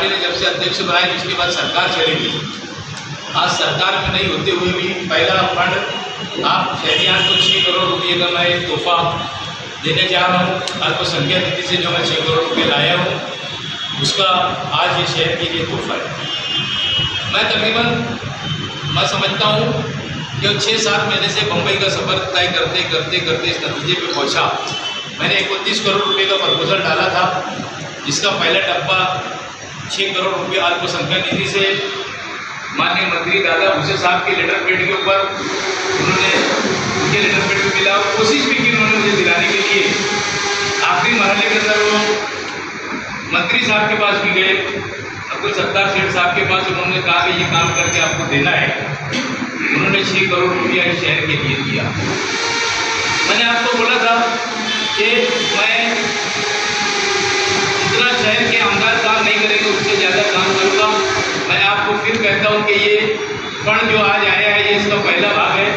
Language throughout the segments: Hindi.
पार्टी ने जब से अध्यक्ष बनाया उसके बाद सरकार चलेगी। आज सरकार में नहीं होते हुए भी पहला फंड आप शहरियान को 6 करोड़ रुपये का मैं एक तोहफा देने जा रहा हूँ। अल्पसंख्यक निधि से जो मैं 6 करोड़ रुपये लाया हूँ उसका आज ये शहर के लिए तोहफा है। मैं तकरीबन मैं समझता हूँ कि 6-7 महीने से बम्बई का सफ़र तय करते करते करते इस नतीजे पे पहुँचा। मैंने 31 करोड़ रुपये का प्रपोजल डाला था, जिसका पहला डब्बा 6 करोड़ रुपये अल्पसंख्यक निधि से माननीय मंत्री दादा भूसे साहब के लेटर पेड के ऊपर उन्होंने उनके लेटर पेड में मिला। कोशिश भी की उन्होंने मुझे दिलाने के लिए। आखिरी मरहले के अंदर वो मंत्री साहब के पास भी गए, अब्दुल सत्तार सेठ साहब के पास। उन्होंने कहा कि ये काम करके आपको देना है। उन्होंने 6 करोड़ रुपया इस शहर के लिए दिया। मैंने आपको बोला था कि मैं जितना शहर के आमदार काम नहीं करेंगे उससे ज़्यादा काम करूँगा। मैं आपको फिर कहता हूँ कि ये फंड जो आज आया है ये इसका पहला भाग है,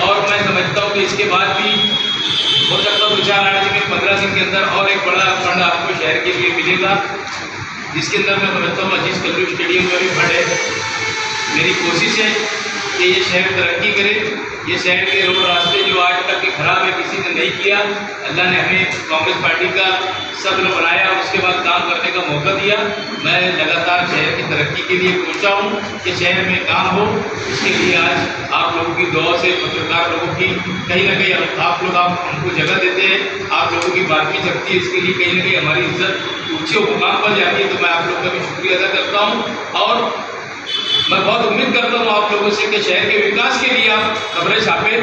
और मैं समझता हूँ कि इसके बाद भी हो सकता है 2-4 दिन में 15 दिन के अंदर और एक बड़ा फंड आपको शहर के लिए मिलेगा, जिसके अंदर मैं समझता हूँ अजीज कल्लू स्टेडियम में भी फंड है। मेरी कोशिश है कि ये शहर तरक्की करे। ये शहर के रोड रास्ते जो आज तक के खराब है किसी ने नहीं किया, अल्लाह ने हमें कांग्रेस पार्टी का सब्र बनाया और उसके बाद काम करने का मौका दिया। मैं लगातार शहर की तरक्की के लिए सोचा हूँ कि शहर में काम हो। इसके लिए आज आप लोगों की दुआ से, पत्रकार लोगों की कहीं ना कहीं आप लोग हमको जगह देते हैं, आप लोगों की बात भी जगती है। इसके लिए कहीं ना कहीं हमारी इज्जत ऊँचे मुकाम पर जाती है। तो मैं आप लोगों का भी शुक्रिया अदा करता हूँ, और मैं बहुत उम्मीद करता हूँ आप लोगों से कि शहर के विकास के लिए आप खबरें छापे।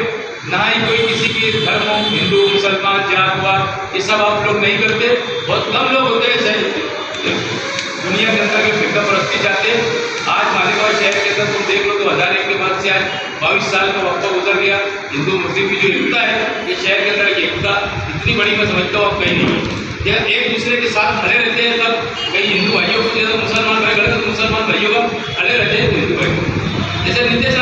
ना ही कोई किसी के धर्म हो, हिंदू मुसलमान जातवाद ये सब आप लोग नहीं करते। बहुत कम लोग होते हैं दुनिया के अंदर के फिरका परस्ती चाहते। आज मालेगांव शहर के अंदर तुम देख लो तो 1001 के बाद से आज 22 साल का वक्त गुजर गया। हिंदू मुस्लिम की जो एकता है ये शहर के अंदर की एकता इतनी बड़ी मैं समझता हूँ अब कहीं नहीं। जब एक दूसरे के साथ खड़े रहते हैं तब कई हिंदू भाइयों को जैसे मुसलमान भाई खड़े तो मुसलमान भाइयों का खड़े रहते हैं हिंदू भाई। जैसे नितेश